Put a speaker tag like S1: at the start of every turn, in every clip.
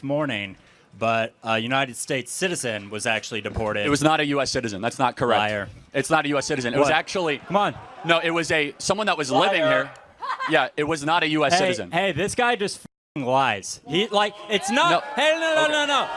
S1: morning, but a United States citizen was actually deported.
S2: It was not a U.S. citizen. That's not correct.
S1: Liar.
S2: It's not a U.S. citizen. It was actually.
S1: Come on.
S2: No, it was someone that was living here. Yeah, it was not a U.S. citizen.
S1: Hey, this guy just lies. It's not.
S2: No.
S1: Hey, no.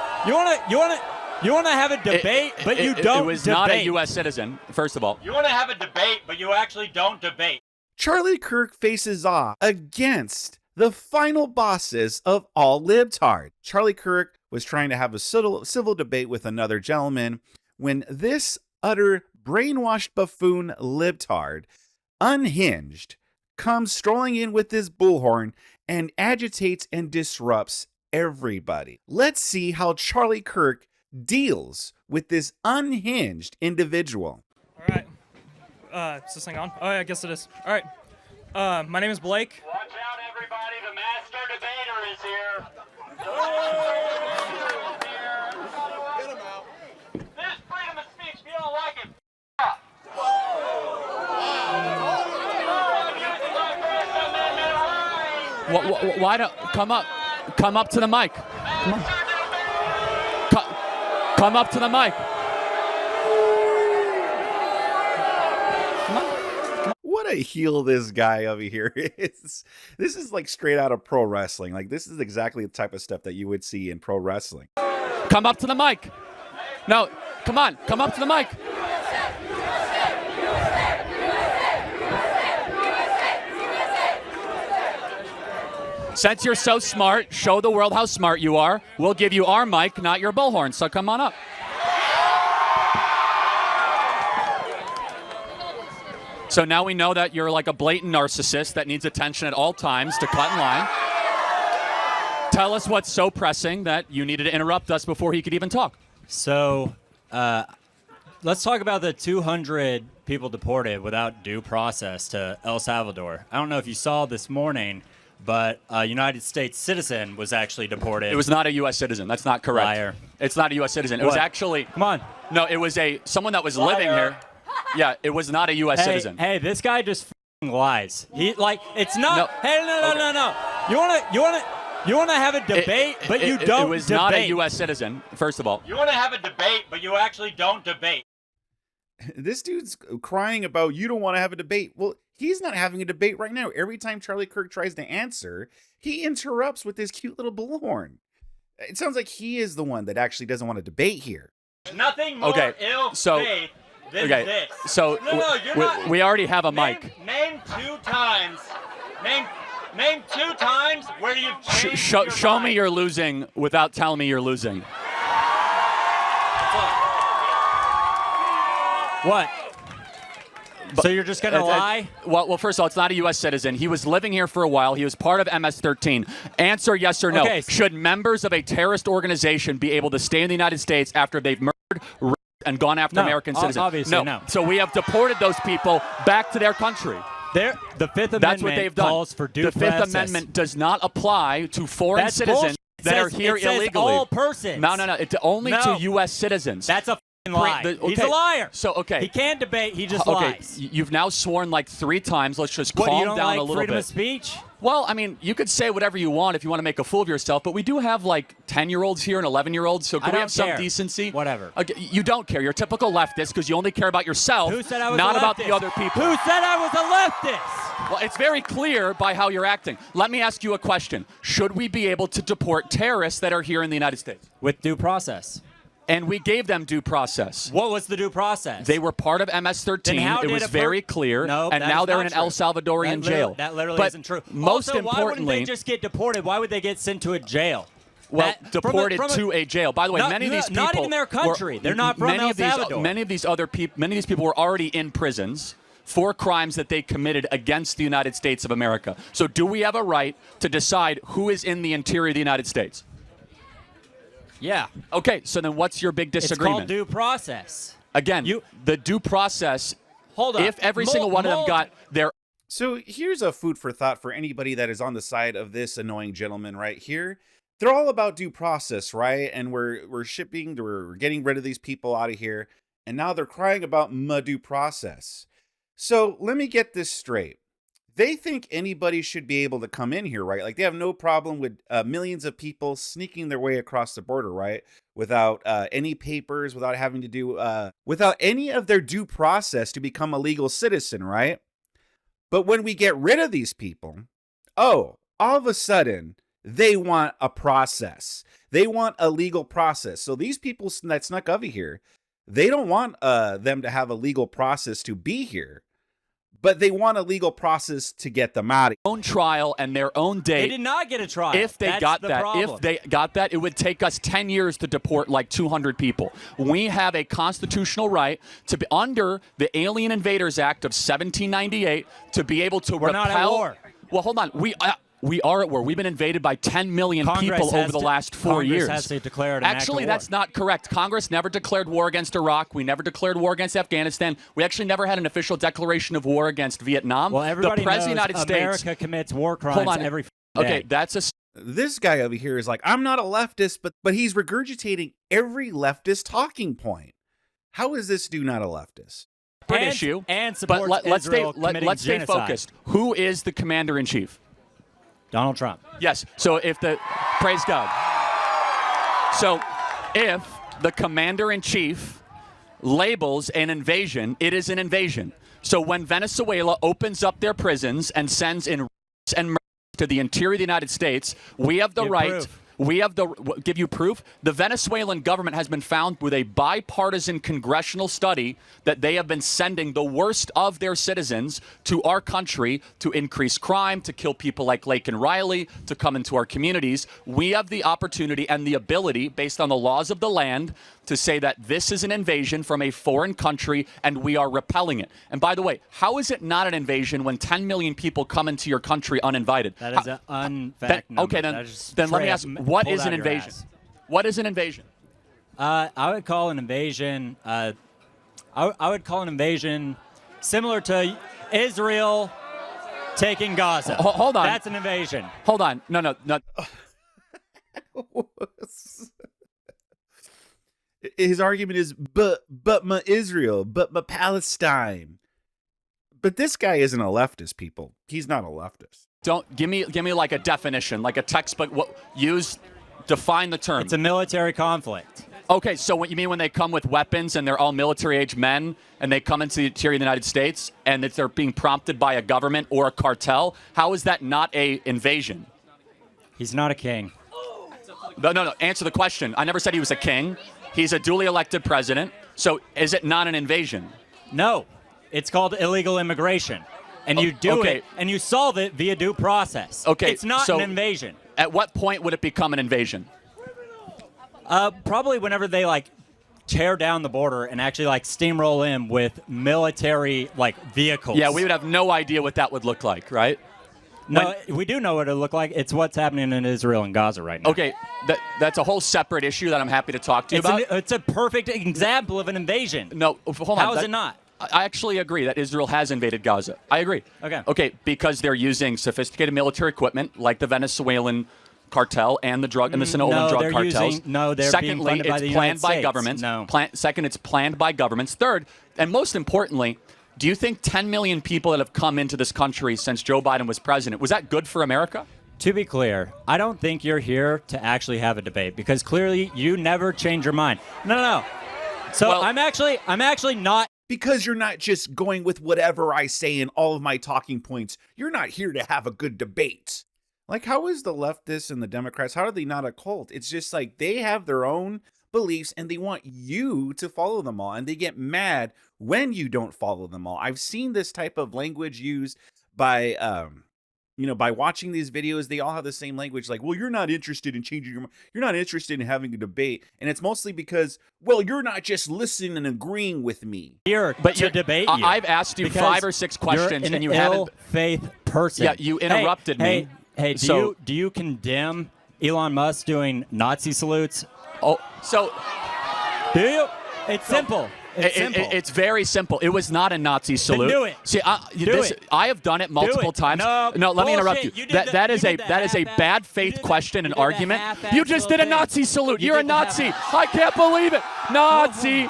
S1: You wanna have a debate, but you don't.
S2: It was
S1: debate.
S2: not a U.S. citizen. First of all.
S1: You wanna have a debate, but you actually don't debate.
S3: Charlie Kirk faces off against the final bosses of all libtards. Charlie Kirk was trying to have a civil debate with another gentleman when this utter brainwashed buffoon libtard, unhinged, comes strolling in with his bullhorn and agitates and disrupts everybody. Let's see how Charlie Kirk deals with this unhinged individual.
S4: All right. Is this thing on? Oh, yeah, I guess it is. All right. My name is Blake.
S1: Watch out, everybody. The master debater is here.
S5: Get him out.
S1: There's freedom of speech. If you don't like it,
S2: Why don't come up to the mic? Come up to the mic.
S3: What a heel this guy over here is. This is like straight out of pro wrestling. Like, this is exactly the type of stuff that you would see in pro wrestling.
S2: Come up to the mic. No, come on, come up to the mic. Since you're so smart, show the world how smart you are. We'll give you our mic, not your bullhorn, so come on up. So now we know that you're like a blatant narcissist that needs attention at all times to cut in line. Tell us what's so pressing that you needed to interrupt us before he could even talk.
S1: So, let's talk about the 200 people deported without due process to El Salvador. I don't know if you saw this morning, but a United States citizen was actually deported.
S2: It was not a U.S. citizen. That's not correct.
S1: Liar.
S2: It's not a U.S. citizen. It was actually.
S1: Come on.
S2: No, it was someone that was living here. Yeah, it was not a U.S. citizen.
S1: Hey, this guy just lies. It's not.
S2: No.
S1: Hey, no. You wanna have a debate, but you don't.
S2: It was not a U.S. citizen. First of all.
S1: You wanna have a debate, but you actually don't debate.
S3: This dude's crying about you don't want to have a debate. Well, he's not having a debate right now. Every time Charlie Kirk tries to answer, he interrupts with his cute little bullhorn. It sounds like he is the one that actually doesn't want to debate here.
S1: Nothing more ill-faith than this.
S2: So we already have a mic.
S1: Name 2 times. Name 2 times where you've changed
S2: Show me you're losing without telling me you're losing.
S1: What? So you're just gonna lie?
S2: Well, first of all, it's not a U.S. citizen. He was living here for a while. He was part of MS-13. Answer yes or no.
S1: Okay.
S2: Should members of a terrorist organization be able to stay in the United States after they've murdered, raped, and gone after American citizens?
S1: Obviously, no.
S2: So we have deported those people back to their country.
S1: The Fifth Amendment
S2: That's what they've done.
S1: calls for due process.
S2: The Fifth Amendment does not apply to foreign citizens that are here illegally.
S1: All persons.
S2: No. It's only to U.S. citizens.
S1: That's a lie. He's a liar.
S2: So, okay.
S1: He can't debate. He just lies.
S2: You've now sworn like 3 times. Let's just
S1: What,
S2: calm
S1: you don't
S2: down
S1: like
S2: a little
S1: freedom
S2: bit.
S1: of speech?
S2: Well, I mean, you could say whatever you want if you want to make a fool of yourself, but we do have like 10-year-olds here and 11-year-olds, so can we have some decency?
S1: Whatever.
S2: Okay, you don't care. You're a typical leftist because you only care about yourself,
S1: Who said I was
S2: not
S1: a
S2: about
S1: leftist?
S2: the other people.
S1: Who said I was a leftist?
S2: Well, it's very clear by how you're acting. Let me ask you a question. Should we be able to deport terrorists that are here in the United States?
S1: With due process.
S2: And we gave them due process.
S1: What was the due process?
S2: They were part of MS-13.
S1: Then how
S2: It
S1: did
S2: was
S1: a
S2: very clear.
S1: No,
S2: and
S1: that
S2: now
S1: is
S2: they're
S1: not
S2: in an
S1: true.
S2: El Salvadorian jail.
S1: That literally
S2: but
S1: isn't true.
S2: Most
S1: also,
S2: importantly,
S1: why wouldn't they just get deported? Why would they get sent to a jail?
S2: Well, deported to a jail. By the way, many of these people
S1: not even their country. They're not from El Salvador.
S2: Many of these people were already in prisons for crimes that they committed against the United States of America. So do we have a right to decide who is in the interior of the United States?
S1: Yeah.
S2: Okay, so then what's your big disagreement?
S1: It's called due process.
S2: Again, the due process,
S1: Hold on.
S2: if every single one of them got their...
S3: So here's a food for thought for anybody that is on the side of this annoying gentleman right here. They're all about due process, right? And we're getting rid of these people out of here. And now they're crying about due process. So let me get this straight. They think anybody should be able to come in here, right? Like they have no problem with millions of people sneaking their way across the border, right? Without any papers, without having to do, without any of their due process to become a legal citizen, right? But when we get rid of these people, all of a sudden, they want a process. They want a legal process. So these people that snuck over here, they don't want them to have a legal process to be here. But they want a legal process to get them out.
S2: Own trial and their own date.
S1: They did not get a trial.
S2: If they got that, it would take us 10 years to deport like 200 people. We have a constitutional right to be under the Alien Invaders Act of 1798 to be able to
S1: We're
S2: repel.
S1: not at war.
S2: Well, hold on. We are at war. We've been invaded by 10 million people over the last 4 years.
S1: Congress has to declare an act of
S2: Actually,
S1: war.
S2: that's not correct. Congress never declared war against Iraq. We never declared war against Afghanistan. We actually never had an official declaration of war against Vietnam.
S1: Well, everybody
S2: the President
S1: knows
S2: of the United
S1: America
S2: States
S1: commits war crimes every day.
S2: Okay, that's a
S3: This guy over here is like, I'm not a leftist, but he's regurgitating every leftist talking point. How is this dude not a leftist?
S2: issue.
S1: And supports
S2: but let's
S1: Israel
S2: stay
S1: committing genocide.
S2: focused. Who is the commander-in-chief?
S1: Donald Trump.
S2: Yes. So if the praise God. So if the commander-in-chief labels an invasion, it is an invasion. So when Venezuela opens up their prisons and sends in and to the interior of the United States, we have the right.
S1: Proof.
S2: We have give you proof. The Venezuelan government has been found with a bipartisan congressional study that they have been sending the worst of their citizens to our country to increase crime, to kill people like Lake and Riley, to come into our communities. We have the opportunity and the ability, based on the laws of the land, to say that this is an invasion from a foreign country and we are repelling it. And by the way, how is it not an invasion when 10 million people come into your country uninvited?
S1: That is an unfact number.
S2: Okay, then let me ask, what is an invasion? What is an invasion?
S1: I would call an invasion. I would call an invasion similar to Israel taking Gaza.
S2: Hold on.
S1: That's an invasion.
S2: Hold on. No.
S3: His argument is, but my Israel, but my Palestine. But this guy isn't a leftist, people. He's not a leftist.
S2: Don't give me like a definition, like a textbook. Define the term.
S1: It's a military conflict.
S2: Okay, so what you mean when they come with weapons and they're all military-age men and they come into the interior of the United States and that they're being prompted by a government or a cartel? How is that not a invasion?
S1: He's not a king.
S2: No. Answer the question. I never said he was a king. He's a duly elected president. So is it not an invasion?
S1: No. It's called illegal immigration. And you do it, and you solve it via due process.
S2: Okay,
S1: It's not
S2: so
S1: an invasion.
S2: At what point would it become an invasion?
S1: Probably whenever they, tear down the border and actually, steamroll in with military, vehicles.
S2: Yeah, we would have no idea what that would look like, right?
S1: No, we do know what it look like. It's what's happening in Israel and Gaza right now.
S2: Okay, that's a whole separate issue that I'm happy to talk to you about.
S1: It's a perfect example of an invasion.
S2: No, hold on.
S1: How is it not?
S2: I actually agree that Israel has invaded Gaza. I agree. Okay, because they're using sophisticated military equipment like the Venezuelan cartel and the drug and the Sinaloan drug cartels.
S1: They're
S2: Secondly,
S1: being funded by the
S2: it's
S1: United
S2: planned by
S1: States.
S2: governments.
S1: No.
S2: Second, it's planned by governments. Third, and most importantly, do you think 10 million people that have come into this country since Joe Biden was president, was that good for America?
S1: To be clear, I don't think you're here to actually have a debate because clearly you never change your mind. No. So I'm actually not.
S3: Because you're not just going with whatever I say in all of my talking points. You're not here to have a good debate. How is the leftists and the Democrats, how are they not a cult? It's just they have their own beliefs and they want you to follow them all. And they get mad when you don't follow them all. I've seen this type of language used by, by watching these videos. They all have the same language. You're not interested in changing your mind. You're not interested in having a debate. And it's mostly because, you're not just listening and agreeing with me.
S1: To debate you.
S2: I've asked you 5 or 6 questions and you haven't.
S1: Faith person.
S2: Yeah, you interrupted me.
S1: Hey, do you condemn Elon Musk doing Nazi salutes?
S2: Oh, so
S1: do you? It's simple.
S2: It's very simple. It was not a Nazi salute.
S1: Then do it.
S2: See, I have done it multiple times.
S1: No,
S2: let me interrupt you. That is a bad faith question and argument. You just did a Nazi salute. You're a Nazi. I can't believe it. Nazi.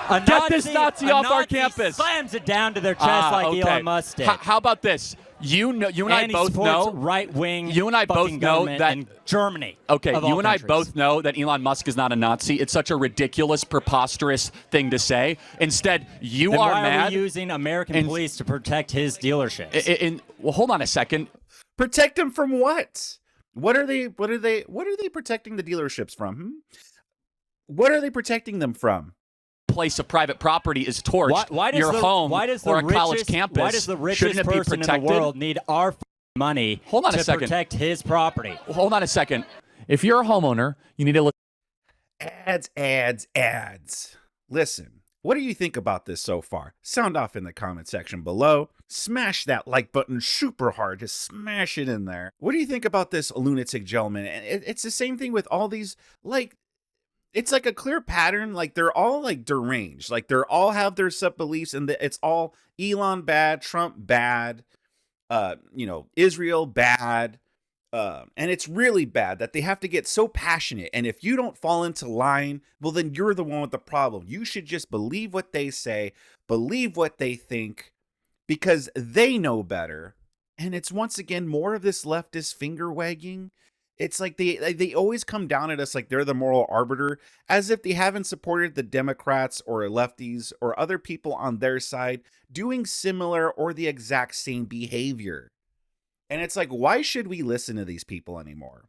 S2: Get this Nazi off our
S1: Nazi
S2: campus.
S1: Slams it down to their chest like
S2: okay.
S1: Elon Musk did.
S2: How about this? You and I both know
S1: right-wing.
S2: You and I both know that
S1: in Germany.
S2: Okay, you and I
S1: countries.
S2: both know that Elon Musk is not a Nazi. It's such a ridiculous, preposterous thing to say. Instead, you
S1: then
S2: are
S1: why
S2: mad.
S1: Are we using American police to protect his dealerships?
S2: Well, hold on a second.
S3: Protect them from what? What are they protecting the dealerships from? What are they protecting them from?
S2: Place of private property is torched.
S1: Why does
S2: your home
S1: or
S2: a college campus.
S1: Why does the richest
S2: shouldn't it be
S1: person in the
S2: protected?
S1: world need our money to protect his property?
S2: Hold on a second. If you're a homeowner, you need to look.
S3: Ads. Listen, what do you think about this so far? Sound off in the comment section below. Smash that like button super hard. Just smash it in there. What do you think about this lunatic gentleman? And it's the same thing with all these, like, it's like a clear pattern. Like, they're all like deranged. Like, they're all have their set beliefs, and it's all Elon bad, Trump bad, Israel bad. And it's really bad that they have to get so passionate. And if you don't fall into line, well, then you're the one with the problem. You should just believe what they say, believe what they think, because they know better. And it's once again more of this leftist finger wagging. It's like they always come down at us like they're the moral arbiter, as if they haven't supported the Democrats or lefties or other people on their side doing similar or the exact same behavior. And it's like, why should we listen to these people anymore?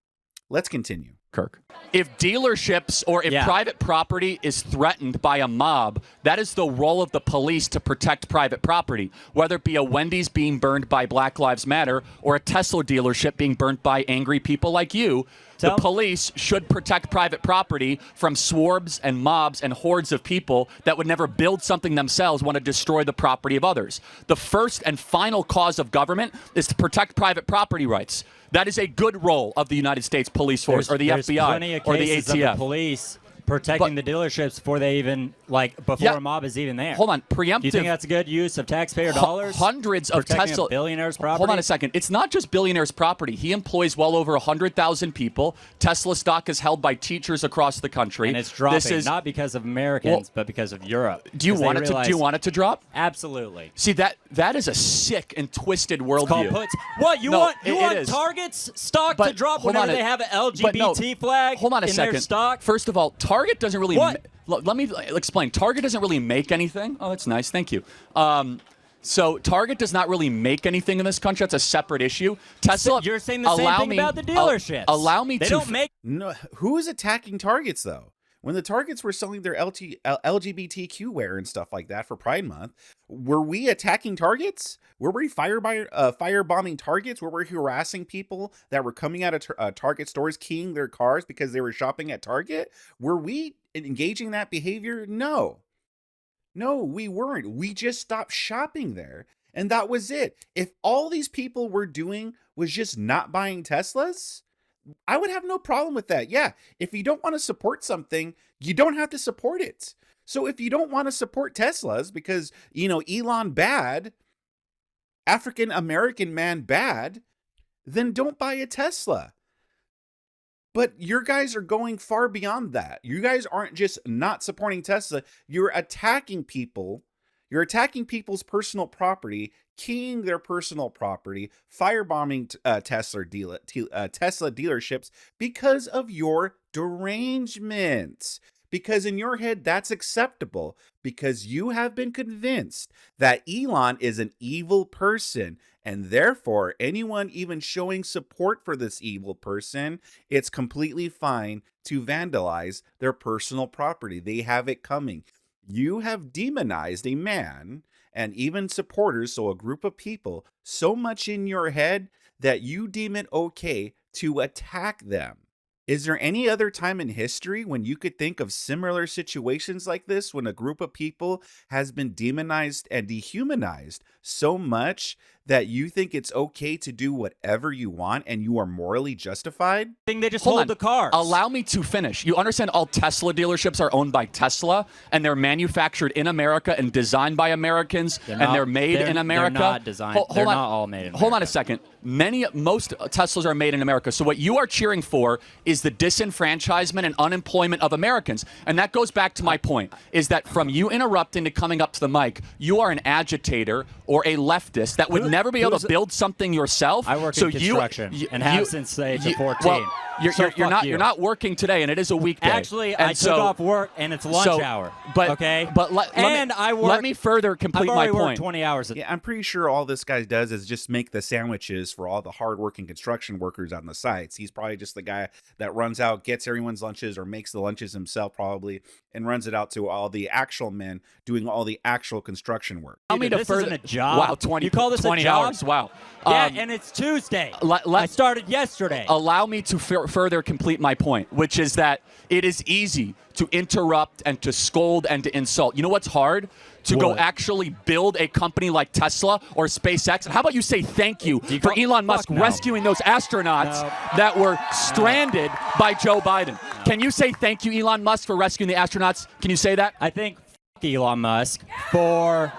S3: Let's continue.
S2: Kirk. If dealerships or if private property is threatened by a mob, that is the role of the police to protect private property, whether it be a Wendy's being burned by Black Lives Matter or a Tesla dealership being burnt by angry people like you. The police should protect private property from swarms and mobs and hordes of people that would never build something themselves, want to destroy the property of others. The first and final cause of government is to protect private property rights. That is a good role of the United States Police Force or the FBI or the ATF.
S1: Of the police protecting the dealerships before they even, before a mob is even there.
S2: Hold on, preemptive.
S1: Do you think that's a good use of taxpayer dollars?
S2: Hundreds of Tesla
S1: billionaires' property.
S2: Hold on a second. It's not just billionaires' property. He employs well over 100,000 people. Tesla stock is held by teachers across the country,
S1: and it's dropping not because of Americans, but because of Europe.
S2: Do you want it to? Do you want it to drop?
S1: Absolutely.
S2: See, that is a sick and twisted worldview.
S1: What you want? You want Target's stock to drop whenever they have an LGBT flag
S2: hold on a
S1: in
S2: second.
S1: their stock?
S2: First of all, Target doesn't really. Let me explain. Target doesn't really make anything. Oh, that's nice. Thank you. So Target does not really make anything in this country. That's a separate issue. Tesla.
S1: You're saying the same thing about the dealerships.
S2: Allow me
S1: they
S2: to.
S1: Don't make.
S3: No, who is attacking Targets though? When the Targets were selling their LGBTQ wear and stuff like that for Pride Month, were we attacking Targets? Were we firebombing Targets? Were we harassing people that were coming out of Target stores, keying their cars because they were shopping at Target? Were we engaging that behavior? No. No, we weren't. We just stopped shopping there. And that was it. If all these people were doing was just not buying Teslas, I would have no problem with that. Yeah, if you don't want to support something, you don't have to support it. So if you don't want to support Teslas because, Elon bad, African American man bad, then don't buy a Tesla. But your guys are going far beyond that. You guys aren't just not supporting Tesla. You're attacking people. You're attacking people's personal property, keying their personal property, firebombing Tesla dealerships because of your derangements. Because in your head, that's acceptable. Because you have been convinced that Elon is an evil person. And therefore, anyone even showing support for this evil person, it's completely fine to vandalize their personal property. They have it coming. You have demonized a man and even supporters, so a group of people, so much in your head that you deem it okay to attack them. Is there any other time in history when you could think of similar situations like this, when a group of people has been demonized and dehumanized so much that you think it's okay to do whatever you want and you are morally justified?
S1: I think they just
S2: Hold
S1: hold
S2: on.
S1: the cars.
S2: Allow me to finish. You understand all Tesla dealerships are owned by Tesla, and they're manufactured in America and designed by Americans, they're made in America.
S1: They're not designed. They're not all made in America.
S2: Hold on a second. Most Teslas are made in America. So what you are cheering for is the disenfranchisement and unemployment of Americans. And that goes back to my point, is that from you interrupting to coming up to the mic, you are an agitator or a leftist that would never be able to build something yourself.
S1: I work in construction and have since the age of 14.
S2: Well, you're not working today, and it is a weekday.
S1: Actually,
S2: and
S1: I took off work, and it's lunch hour.
S2: But
S1: okay,
S2: but let me further complete my point.
S1: Worked 20 hours.
S3: Yeah, I'm pretty sure all this guy does is just make the sandwiches for all the hardworking construction workers on the sites. He's probably just the guy that runs out, gets everyone's lunches, or makes the lunches himself probably, and runs it out to all the actual men doing all the actual construction work.
S1: This isn't a job.
S2: Wow, 20.
S1: You call this
S2: 20
S1: a job?
S2: hours. Wow.
S1: Yeah, and it's Tuesday. I started yesterday.
S2: Allow me to further complete my point, which is that it is easy to interrupt and to scold and to insult. You know what's hard? To go actually build a company like Tesla or SpaceX. How about you say thank you for Elon Musk rescuing those astronauts that were stranded by Joe Biden? Can you say thank you, Elon Musk, for rescuing the astronauts? Can you say that?
S1: I think Elon Musk for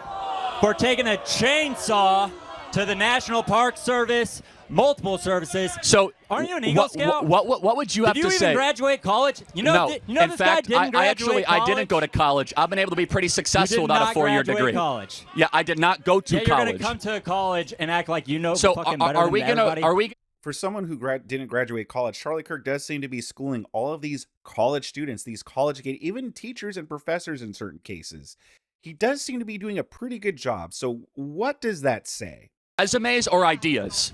S1: taking a chainsaw to the National Park Service, multiple services.
S2: So,
S1: aren't you an Eagle Scout?
S2: What would you have to say?
S1: Did you even graduate college?
S2: No.
S1: In
S2: fact,
S1: guy didn't graduate college?
S2: I didn't go to college. I've been able to be pretty successful without a 4-year degree.
S1: College.
S2: Yeah, I did not go to
S1: college.
S2: college.
S1: You're going to come to college and act like you know
S2: so
S1: fucking better than everybody?
S2: Are we?
S3: For someone who didn't graduate college, Charlie Kirk does seem to be schooling all of these college students, these even teachers and professors in certain cases. He does seem to be doing a pretty good job. So what does that say?
S2: Resumes or ideas?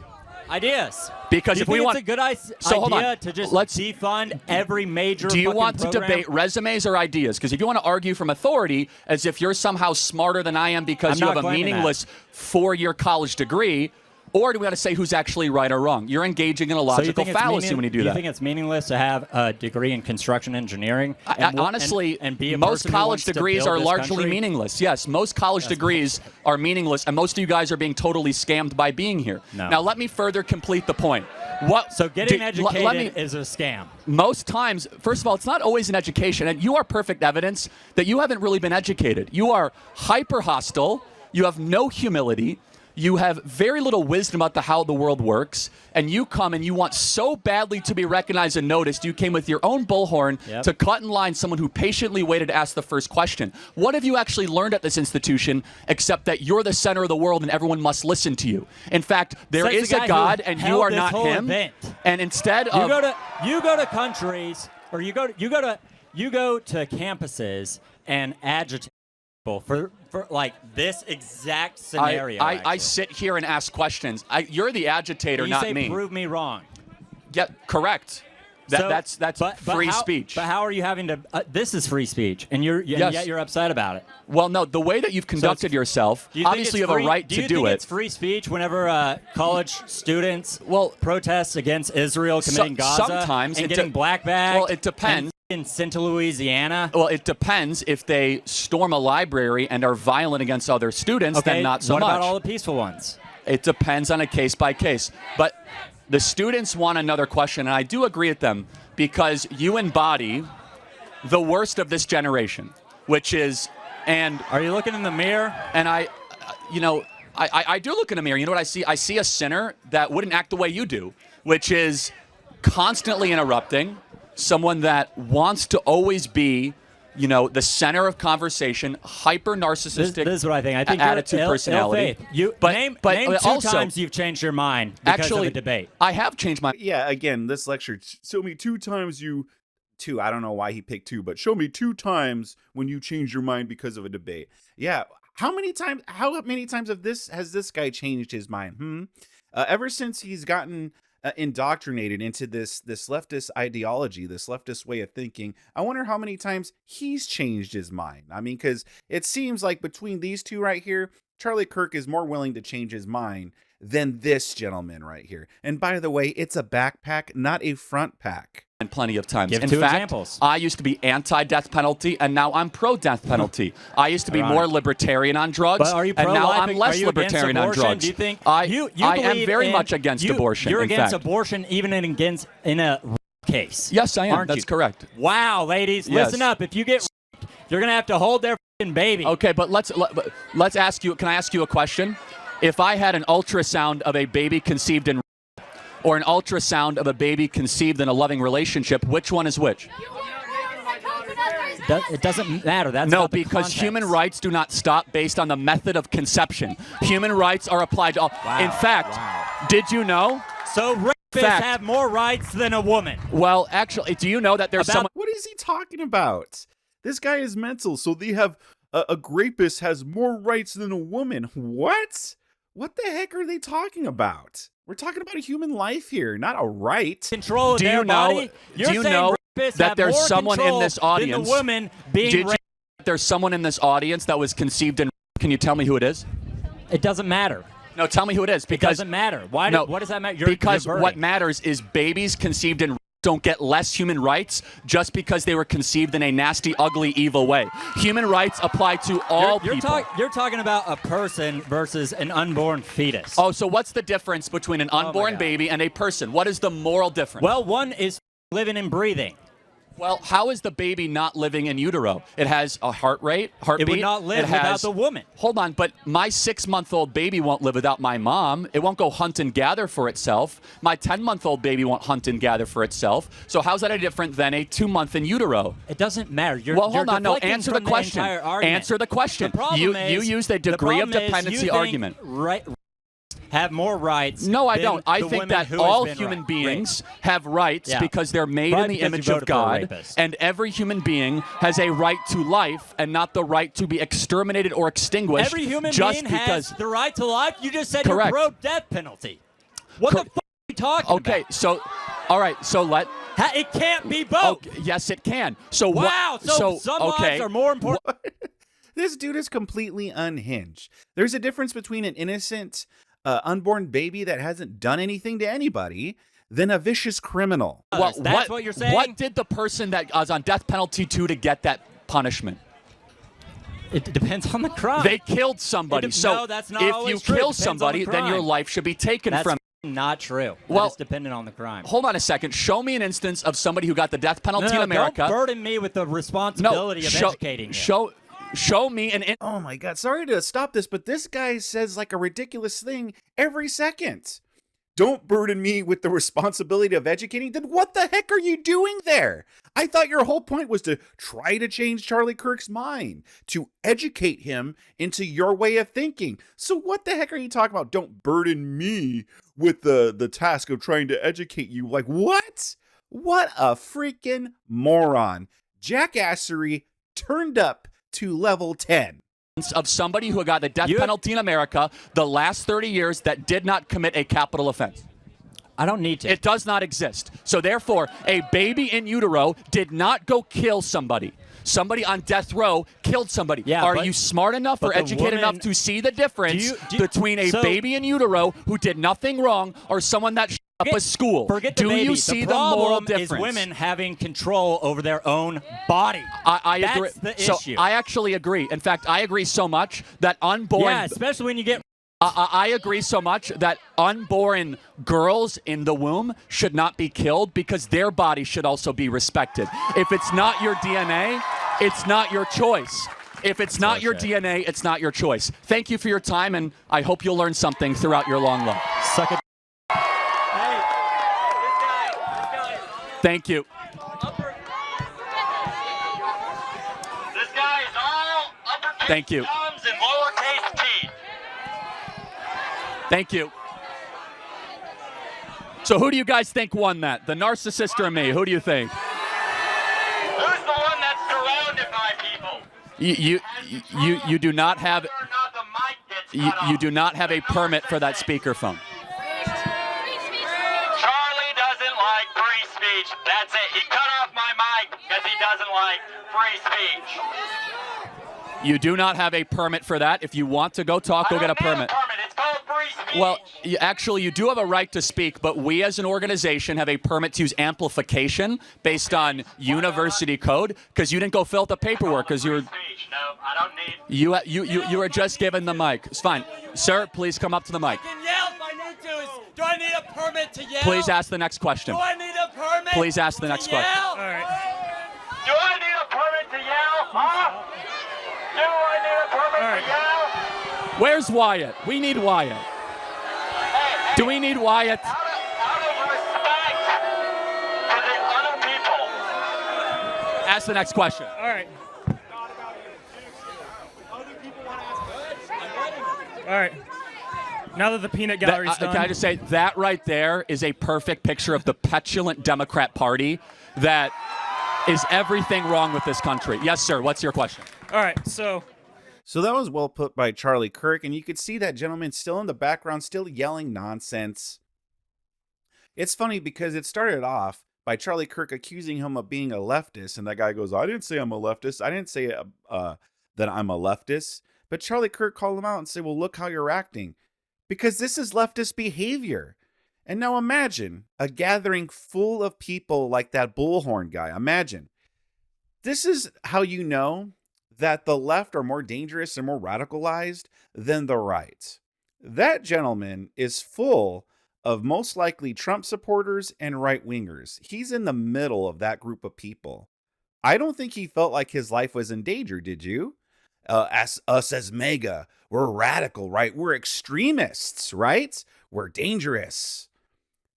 S1: Ideas.
S2: Because
S1: if we want, it's a good idea to just defund every major.
S2: Do you want to
S1: program?
S2: debate resumes or ideas? Because if you want to argue from authority, as if you're somehow smarter than I am because you have a meaningless 4-year college degree. Or do we want to say who's actually right or wrong? You're engaging in a logical fallacy when you do that.
S1: Do you think it's meaningless to have a degree in construction engineering?
S2: Honestly,
S1: and be a
S2: most college degrees are largely
S1: country?
S2: meaningless. Yes, most college degrees are meaningless, and most of you guys are being totally scammed by being here.
S1: No.
S2: Now, let me further complete the point.
S1: So getting educated is a scam.
S2: Most times, first of all, it's not always an education, and you are perfect evidence that you haven't really been educated. You are hyper hostile. You have no humility. You have very little wisdom about how the world works, and you come and you want so badly to be recognized and noticed, you came with your own bullhorn to cut in line someone who patiently waited to ask the first question. What have you actually learned at this institution except that you're the center of the world and everyone must listen to you? In fact, there is a God and you are not him. And instead of
S1: you go to countries or you go to campuses and agitate for like this exact scenario.
S2: I sit here and ask questions. You're the agitator,
S1: you
S2: not
S1: say,
S2: me.
S1: Prove me wrong.
S2: Yeah, correct. That's free speech.
S1: But how are you having to? This is free speech, and yet you're upset about it.
S2: Well, no, the way that you've conducted yourself, obviously you have a right to do it.
S1: Do you think it's free speech whenever college students protest against Israel committing Gaza
S2: sometimes
S1: and getting black bagged?
S2: Well, it depends.
S1: In St. Louisiana?
S2: Well, it depends. If they storm a library and are violent against other students, then not so much.
S1: What about all the peaceful ones?
S2: It depends on a case by case. But the students want another question, and I do agree with them because you embody the worst of this generation, which is, and
S1: are you looking in the mirror?
S2: And I do look in the mirror. You know what I see? I see a sinner that wouldn't act the way you do, which is constantly interrupting. Someone that wants to always be, the center of conversation, hyper narcissistic.
S1: This is what I think. I think
S2: attitude, personality.
S1: Name two times you've changed your mind because of a debate.
S2: I have changed my.
S3: Yeah. Again, this lecture. Show me 2 times you. 2. I don't know why he picked 2, but show me 2 times when you changed your mind because of a debate. Yeah. How many times has this guy changed his mind? Ever since he's gotten indoctrinated into this leftist ideology, this leftist way of thinking, I wonder how many times he's changed his mind. I mean, because it seems like between these two right here, Charlie Kirk is more willing to change his mind than this gentleman right here. And by the way, it's a backpack, not a front pack.
S2: And plenty of times.
S1: Give
S2: In
S1: two
S2: fact,
S1: examples.
S2: I used to be anti-death penalty, and now I'm pro-death penalty. I used to be more libertarian on drugs,
S1: But are you
S2: and now
S1: pro-life?
S2: I'm less
S1: Are you against
S2: libertarian on
S1: abortion?
S2: drugs.
S1: Do you think
S2: I
S1: you
S2: am
S1: believe
S2: very
S1: in-
S2: much against abortion.
S1: You're
S2: in
S1: against
S2: fact.
S1: abortion even in a case.
S2: Yes, I am.
S1: Aren't
S2: That's
S1: you?
S2: correct.
S1: Wow, ladies,
S2: Yes.
S1: listen up. If you get raped, you're gonna have to hold their fucking baby.
S2: Okay, but let's ask you. Can I ask you a question? If I had an ultrasound of a baby conceived in or an ultrasound of a baby conceived in a loving relationship, which one is which?
S1: It doesn't matter. That's
S2: No,
S1: about the
S2: because
S1: context.
S2: human rights do not stop based on the method of conception. Human rights are applied to all.
S1: Wow,
S2: In fact,
S1: wow.
S2: did you know?
S1: So rapists
S2: Fact.
S1: have more rights than a woman.
S2: Well, actually, do you know that there's
S1: About-
S2: someone?
S3: What is he talking about? This guy is mental, so they have a rapist has more rights than a woman. What? What the heck are they talking about? We're talking about a human life here, not a right.
S1: Control of
S2: Do
S1: their
S2: you know-
S1: body.
S2: do
S1: You're
S2: you
S1: saying
S2: know
S1: rapists
S2: that
S1: have
S2: there's
S1: more
S2: someone in
S1: control
S2: this audience-
S1: than the woman being
S2: Did you?
S1: raped.
S2: There's someone in this audience that was conceived in. Can you tell me who it is?
S1: It doesn't matter.
S2: No, tell me who it is.
S1: It
S2: Because
S1: doesn't matter. Why?
S2: No,
S1: What does that matter?
S2: because
S1: you're
S2: what
S1: birding.
S2: matters is babies conceived in don't get less human rights just because they were conceived in a nasty, ugly, evil way. Human rights apply to all
S1: You're
S2: people.
S1: you're talking about a person versus an unborn fetus.
S2: Oh, so what's the difference between an unborn
S1: God.
S2: baby and a person? What is the moral difference?
S1: Well, one is living and breathing.
S2: Well, how is the baby not living in utero? It has a heartbeat.
S1: It would not live
S2: It
S1: without
S2: has-
S1: the woman.
S2: Hold on, but my 6-month-old baby won't live without my mom. It won't go hunt and gather for itself. My 10-month-old baby won't hunt and gather for itself. So how's that any different than a 2-month in utero?
S1: It doesn't matter.
S2: Well, hold on. No,
S1: deflecting
S2: answer the
S1: from
S2: question.
S1: entire argument.
S2: Answer the question.
S1: The problem
S2: You
S1: is,
S2: used a
S1: the
S2: degree of
S1: problem is
S2: dependency
S1: you think
S2: argument.
S1: Have more rights.
S2: No, I
S1: than
S2: don't. I
S1: the
S2: think
S1: women
S2: that
S1: who has
S2: all
S1: been
S2: human
S1: raped.
S2: beings have rights
S1: Yeah.
S2: because they're made
S1: Probably
S2: in the
S1: because you
S2: image of
S1: voted for a
S2: God,
S1: rapist.
S2: and every human being has a right to life and not the right to be exterminated or extinguished.
S1: Every human
S2: just
S1: being
S2: because.
S1: has the right to life. You just said
S2: Correct.
S1: you're pro-death penalty. What the fuck are you talking
S2: Okay,
S1: about?
S2: so, all right, so let.
S1: It can't be both.
S2: Okay, yes, it can. So
S1: Wow.
S2: what?
S1: So some
S2: okay.
S1: lives are more important.
S3: This dude is completely unhinged. There's a difference between an innocent unborn baby that hasn't done anything to anybody than a vicious criminal.
S1: Well, that's what you're saying?
S2: What did the person that was on death penalty do to get that punishment?
S1: It depends on the crime.
S2: They killed somebody. So
S1: no, that's not
S2: if
S1: always
S2: you
S1: true. It
S2: kill
S1: depends on
S2: somebody,
S1: the
S2: then your
S1: crime.
S2: life should be taken
S1: That's
S2: from.
S1: not true.
S2: Well,
S1: it's dependent on the crime.
S2: Hold on a second. Show me an instance of somebody who got the death penalty
S1: No,
S2: in America.
S1: Don't burden me with the responsibility of educating you.
S2: Show me an.
S3: Oh my God, sorry to stop this, but this guy says like a ridiculous thing every second. Don't burden me with the responsibility of educating. Then what the heck are you doing there? I thought your whole point was to try to change Charlie Kirk's mind, to educate him into your way of thinking. So what the heck are you talking about? Don't burden me with the task of trying to educate you. Like what? What a freaking moron. Jackassery turned up to level 10.
S2: Of somebody who got the death penalty in America the last 30 years that did not commit a capital offense.
S1: I don't need to.
S2: It does not exist. So therefore, a baby in utero did not go kill somebody. Somebody on death row killed somebody.
S1: Yeah,
S2: Are
S1: but-
S2: you smart enough or
S1: but the
S2: educated enough
S1: woman-
S2: to see the difference
S1: do you-
S2: between a
S1: so-
S2: baby in utero who did nothing wrong or someone that up a school?
S1: Forget the
S2: Do
S1: baby.
S2: you see
S1: the
S2: moral
S1: problem
S2: difference?
S1: is women having control over their own body.
S2: I
S1: That's
S2: agree.
S1: the
S2: so
S1: issue.
S2: I actually agree. In fact, I agree so much that unborn.
S1: Yeah, especially when you get.
S2: I agree so much that unborn girls in the womb should not be killed because their body should also be respected. If it's not your DNA, it's not your choice. If it's not your DNA, it's not your choice. Thank you for your time, and I hope you'll learn something throughout your long life.
S1: Suck it.
S2: Thank you.
S5: This guy is all uppercase
S2: Thank you.
S5: thumbs and lowercase t.
S2: Thank you. So who do you guys think won that? The narcissist or me? Who do you think?
S5: Who's the one that's surrounded by people?
S2: You do not have
S5: Whether or not the mic gets cut
S2: you
S5: off.
S2: do not have a permit for that speakerphone.
S5: Charlie doesn't like free speech. That's it. He cut off my mic because he doesn't like free speech.
S2: You do not have a permit for that. If you want to go talk, go
S5: I
S2: get a
S5: don't need
S2: permit.
S5: It's called free speech.
S2: Well, actually, you do have a right to speak, but we as an organization have a permit to use amplification based on university code because you didn't go fill out the paperwork because you were.
S5: Speech. No, I don't need.
S2: You were just given the mic. It's fine. Sir, please come up to the mic.
S6: I can yell if I need to. Do I need a permit to yell?
S2: Please ask the next question.
S6: Do I need a permit?
S2: Please ask the
S6: to
S2: next
S6: yell?
S2: question.
S4: All right.
S5: Do I need a permit to yell? Huh? Do I need a permit
S4: All right.
S5: to yell?
S2: Where's Wyatt? We need Wyatt.
S5: Hey,
S2: Do we need Wyatt?
S5: out of respect for the other people.
S2: Ask the next question.
S4: All right. All right. Now that the peanut gallery's done.
S2: Can I just say, that right there is a perfect picture of the petulant Democrat Party that is everything wrong with this country. Yes, sir. What's your question?
S4: All right. So
S3: that was well put by Charlie Kirk, and you could see that gentleman still in the background, still yelling nonsense. It's funny because it started off by Charlie Kirk accusing him of being a leftist, and that guy goes, I didn't say I'm a leftist. I didn't say that I'm a leftist. But Charlie Kirk called him out and said, well, look how you're acting. Because this is leftist behavior. And now imagine a gathering full of people like that bullhorn guy. Imagine. This is how you know that the left are more dangerous and more radicalized than the right. That gentleman is full of most likely Trump supporters and right-wingers. He's in the middle of that group of people. I don't think he felt like his life was in danger, did you? As MAGA, we're radical, right? We're extremists, right? We're dangerous.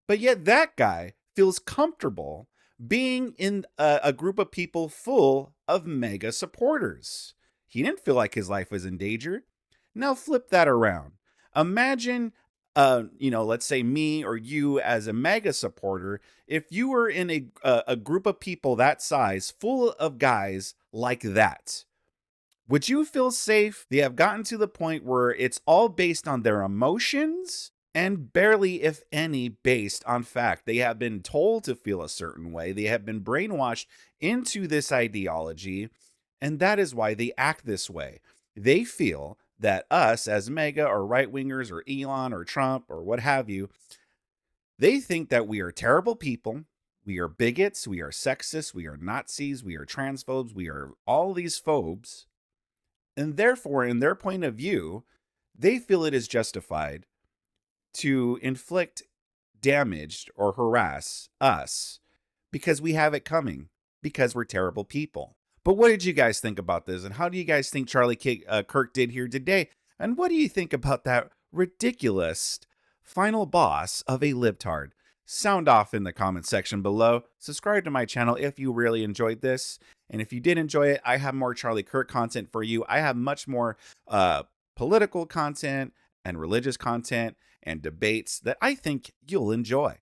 S3: But yet that guy feels comfortable being in a group of people full of MAGA supporters. He didn't feel like his life was in danger. Now flip that around. Imagine, let's say me or you as a MAGA supporter, if you were in a group of people that size, full of guys like that. Would you feel safe? They have gotten to the point where it's all based on their emotions and barely, if any, based on fact. They have been told to feel a certain way. They have been brainwashed into this ideology, and that is why they act this way. They feel that us as MAGA or right-wingers or Elon or Trump or what have you, they think that we are terrible people. We are bigots. We are sexists. We are Nazis. We are transphobes. We are all these phobes. And therefore, in their point of view, they feel it is justified to inflict damage or harass us because we have it coming, because we're terrible people. But what did you guys think about this? And how do you guys think Charlie Kirk did here today? And what do you think about that ridiculous final boss of a libtard? Sound off in the comment section below. Subscribe to my channel if you really enjoyed this. And if you did enjoy it, I have more Charlie Kirk content for you. I have much more political content and religious content and debates that I think you'll enjoy.